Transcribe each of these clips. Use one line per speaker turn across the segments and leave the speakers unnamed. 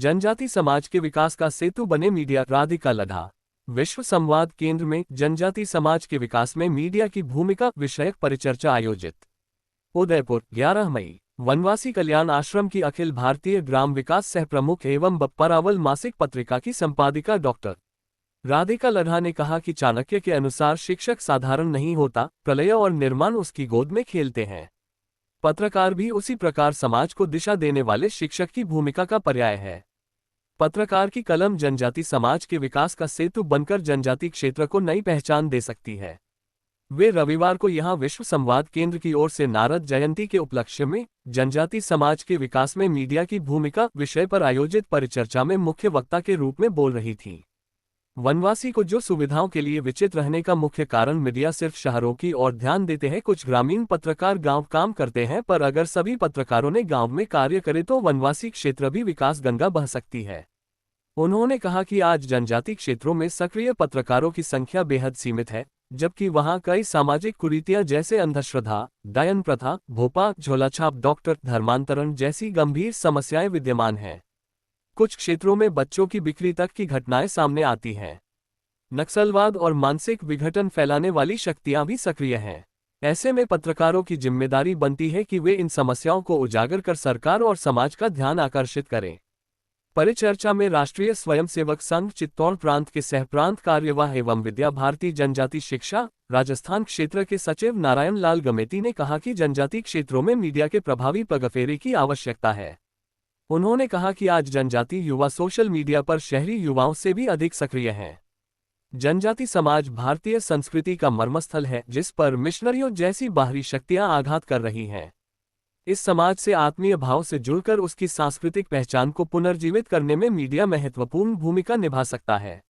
जनजाति समाज के विकास का सेतु बने मीडिया। राधिका लधा विश्व संवाद केंद्र में जनजाति समाज के विकास में मीडिया की भूमिका विषयक परिचर्चा आयोजित। उदयपुर 11 मई। वनवासी कल्याण आश्रम की अखिल भारतीय ग्राम विकास सह प्रमुख एवं बप्परावल मासिक पत्रिका की संपादिका डॉक्टर राधिका लधा ने कहा कि चाणक्य के अनुसार शिक्षक साधारण नहीं होता, प्रलय और निर्माण उसकी गोद में खेलते हैं। पत्रकार भी उसी प्रकार समाज को दिशा देने वाले शिक्षक की भूमिका का पर्याय है। पत्रकार की कलम जनजाति समाज के विकास का सेतु बनकर जनजाति क्षेत्र को नई पहचान दे सकती है। वे रविवार को यहां विश्व संवाद केंद्र की ओर से नारद जयंती के उपलक्ष्य में जनजाति समाज के विकास में मीडिया की भूमिका विषय पर आयोजित परिचर्चा में मुख्य वक्ता के रूप में बोल रही थीं। वनवासी को जो सुविधाओं के लिए विचित्र रहने का मुख्य कारण मीडिया सिर्फ शहरों की ओर ध्यान देते हैं। कुछ ग्रामीण पत्रकार गांव काम करते हैं, पर अगर सभी पत्रकारों ने गांव में कार्य करे तो वनवासी क्षेत्र भी विकास गंगा बह सकती है। उन्होंने कहा कि आज जनजाति क्षेत्रों में सक्रिय पत्रकारों की संख्या बेहद सीमित है, जबकि वहां कई सामाजिक कुरीतियां जैसे अंधश्रद्धा, डायन प्रथा, भोपा, झोलाछाप, डॉक्टर धर्मांतरण जैसी गंभीर समस्याएं विद्यमान हैं। कुछ क्षेत्रों में बच्चों की बिक्री तक की घटनाएं सामने आती हैं। नक्सलवाद और मानसिक विघटन फैलाने वाली शक्तियां भी सक्रिय हैं। ऐसे में पत्रकारों की जिम्मेदारी बनती है कि वे इन समस्याओं को उजागर कर सरकार और समाज का ध्यान आकर्षित करें। परिचर्चा में राष्ट्रीय स्वयंसेवक संघ चित्तौड़ प्रांत के सह प्रांत कार्यवाह एवं विद्या भारती जनजाति शिक्षा राजस्थान क्षेत्र के सचिव नारायण लाल गमेती ने कहा कि जनजाति क्षेत्रों में मीडिया के प्रभावी पगफेरे की आवश्यकता है। उन्होंने कहा कि आज जनजाति युवा सोशल मीडिया पर शहरी युवाओं से भी अधिक सक्रिय हैं। जनजाति समाज भारतीय संस्कृति का मर्मस्थल है, जिस पर मिशनरियों जैसी बाहरी शक्तियां आघात कर रही हैं। इस समाज से आत्मीय भाव से जुड़कर उसकी सांस्कृतिक पहचान को पुनर्जीवित करने में मीडिया महत्वपूर्ण भूमिका निभा सकता है।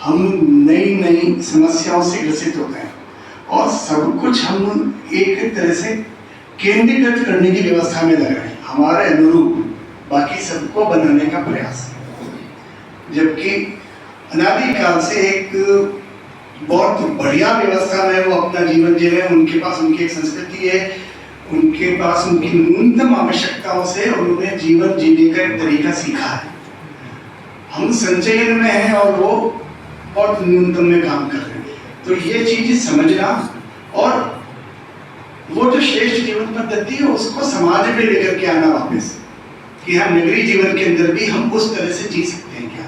हम नई नई समस्याओं से ग्रसित होते हैं और सब कुछ हम एक तरह से केंद्रीकृत करने की व्यवस्था में लगे हैं, हमारे अनुरूप बाकी सबको बनाने का प्रयास है। जबकि अनादिकाल से एक बहुत बढ़िया व्यवस्था में वो अपना जीवन जी रहे हैं। उनके पास उनकी एक संस्कृति है, उनके पास उनकी न्यूनतम आवश्यकताओं से उन्होंने जीवन जीने का एक तरीका सीखा है। हम संचयन में हैं और वो बहुत न्यूनतम में काम कर रहे हैं। तो ये चीज समझना और वो जो श्रेष्ठ जीवन पद्धति है उसको समाज में लेकर के आना वापस, कि हम नगरीय जीवन के अंदर भी हम उस तरह से जी सकते हैं क्या।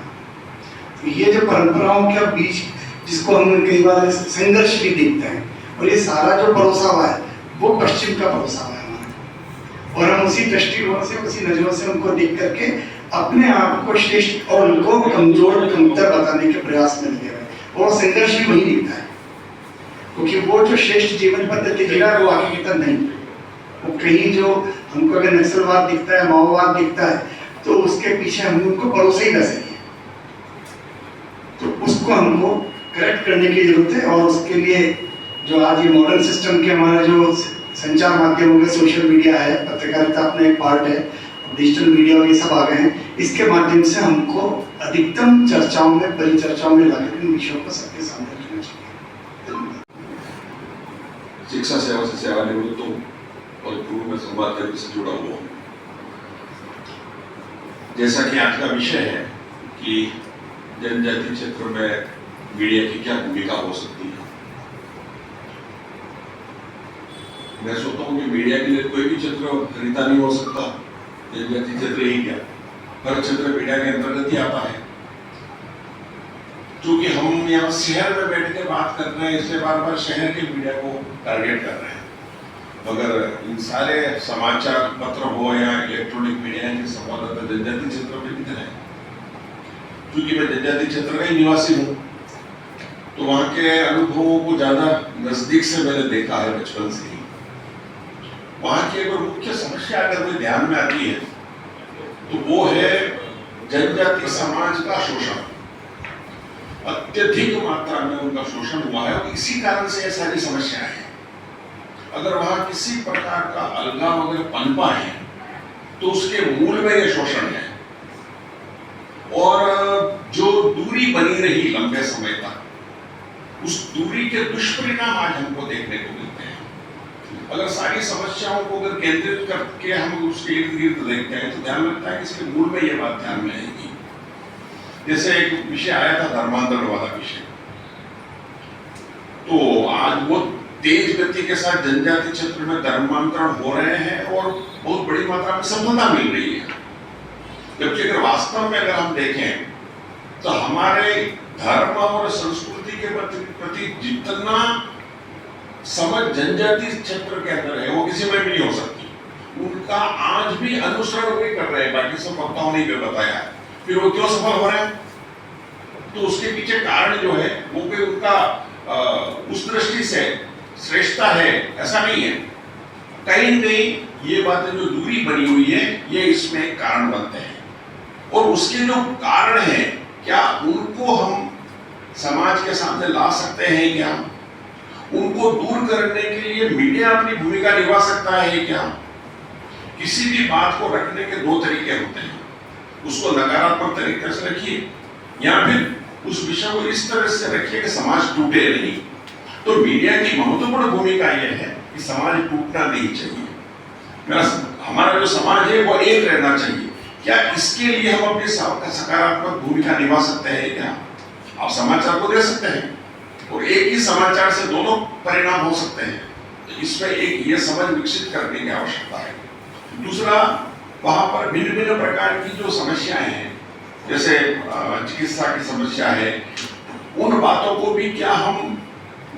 तो ये जो परंपराओं के बीच जिसको हम कई बार संघर्ष भी देखते हैं, और ये सारा जो परोसा हुआ है वो पश्चिम का परोसा हुआ है हमारा, और हम उसी दृष्टिकोण से उसी नजरों से उनको देख करके अपने आप को श्रेष्ठ और उनको कमजोर कमतर बताने के प्रयास में लगे हुए, और संघर्ष भी वही दिखता है। क्योंकि वो जो श्रेष्ठ जीवन पद्धति गिरा वो आगे की तरह नहीं, वो कहीं जो हमको अगर नक्सलवाद दिखता है, माओवाद दिखता है, तो उसके पीछे हम उनको परोसे ही न सके। तो उसको हमको करेक्ट करने की जरूरत है, और उसके लिए जो आज ये मॉडर्न सिस्टम के हमारा जो संचार माध्यमों में सोशल मीडिया है, पत्रकारिता अपना एक पार्ट है, डिजिटल मीडिया ये सब आ गए हैं, इसके माध्यम से हमको अधिकतम चर्चाओं में परिचर्चाओं में लाकर इन विषयों को सबके सामने रखना चाहिए।
शिक्षा सेवा से सेवानिवृत्त हूँ और पूर्व में संवाद केंद्र से जुड़ा हुआ हूँ। जैसा कि आज का विषय है कि जनजाति क्षेत्र में मीडिया की क्या भूमिका हो सकती है, मैं सोचता हूँ कि मीडिया के लिए कोई भी क्षेत्र खरीदा नहीं हो सकता। जनजाति क्षेत्र ही क्या, हर क्षेत्र मीडिया के अंतर्गत ही आता है। क्योंकि हम यहाँ शहर में बैठ के बात कर रहे हैं, इसलिए बार बार शहर के मीडिया को टारगेट कर रहे हैं, मगर इन सारे समाचार पत्र हो या इलेक्ट्रॉनिक मीडिया के संवाददाता जनजाति क्षेत्र में कितने हैं। क्योंकि मैं जनजाति क्षेत्र का ही निवासी हूँ, तो वहाँ के अनुभवों को ज्यादा नजदीक से मैंने देखा है बचपन से ही। वहाँ की एक मुख्य समस्या अगर कोई ध्यान में आती है तो वो है जनजाति समाज का शोषण। अत्यधिक मात्रा में उनका शोषण हुआ है और इसी कारण से ये सारी समस्याएं हैं। अगर वहां किसी प्रकार का अलगाव अगर पनपा है तो उसके मूल में ये शोषण है। और जो दूरी बनी रही लंबे समय तक, उस दूरी के दुष्परिणाम आज हमको देखने को मिलते हैं। अगर सारी समस्याओं को अगर केंद्रित करके हम उसके इर्द गिर्द देखते हैं तो ध्यान लगता है कि इसके मूल में ये बात ध्यान में आएगी। जैसे एक विषय आया था धर्मांतरण वाला विषय, तो आज वो तेज गति के साथ जनजाति क्षेत्र में धर्मांतरण हो रहे हैं और बहुत बड़ी मात्रा में सफलता मिल रही है। जबकि अगर वास्तव में अगर हम देखें तो हमारे धर्म और संस्कृति के प्रति जितना समझ जनजाति क्षेत्र के अंदर है वो किसी में भी नहीं हो सकती। उनका आज भी अनुसरण वे कर रहे हैं, बाकी सब वक्ताओं ने भी बताया है। फिर वो क्यों सफल हो रहे हैं? तो उसके पीछे कारण जो है वो कोई उनका उस दृष्टि से श्रेष्ठता है ऐसा नहीं है। कहीं न कहीं ये बातें जो दूरी बनी हुई है ये इसमें कारण बनते हैं। और उसके जो कारण है क्या उनको हम समाज के सामने ला सकते हैं क्या? उनको दूर करने के लिए मीडिया अपनी भूमिका निभा सकता है क्या? किसी भी बात को रखने के दो तरीके होते हैं। उसको नकारात्मक तरीके से रखिए या फिर उस विषय को इस तरह से रखिए कि समाज टूटे नहीं। तो मीडिया की महत्वपूर्ण भूमिका यह है कि समाज टूटना नहीं चाहिए। हमारा जो समाज है वो एक रहना चाहिए। क्या इसके लिए हम अपनी सकारात्मक भूमिका निभा सकते हैं क्या? आप समाचार को दे सकते हैं और एक ही समाचार से दोनों परिणाम हो सकते हैं। तो इसमें एक ये समझ विकसित करने की आवश्यकता है। दूसरा, वहां पर भिन्न भिन्न प्रकार की जो समस्याएं हैं, जैसे चिकित्सा की समस्या है, उन बातों को भी क्या हम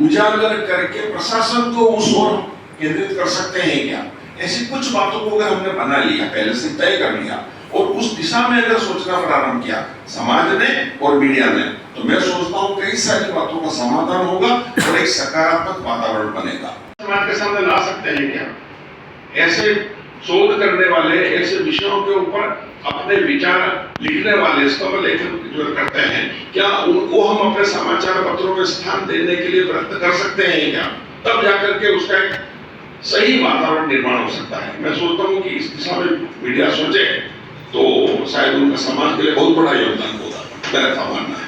उजागर करके प्रशासन को उस ओर केंद्रित कर सकते हैं क्या? ऐसी कुछ बातों को अगर हमने बना लिया, पहले से तय कर लिया और उस दिशा में अगर सोचना प्रारंभ किया समाज ने और मीडिया ने, तो मैं सोचता हूँ कई सारी बातों का समाधान होगा और एक सकारात्मक वातावरण बनेगा। समाज के सामने ला सकते हैं क्या? ऐसे शोध करने वाले, ऐसे विषयों के ऊपर अपने विचार लिखने वाले, स्तंभ लेखन जो करते हैं, क्या उनको हम अपने समाचार पत्रों में स्थान देने के लिए प्रयत्न कर सकते हैं क्या? तब जाकर के उसका एक सही वातावरण निर्माण हो सकता है। मैं सोचता हूँ कि इस दिशा में मीडिया सोचे तो शायद उनका समाज के लिए बहुत बड़ा योगदान होगा। मेरा मानना है।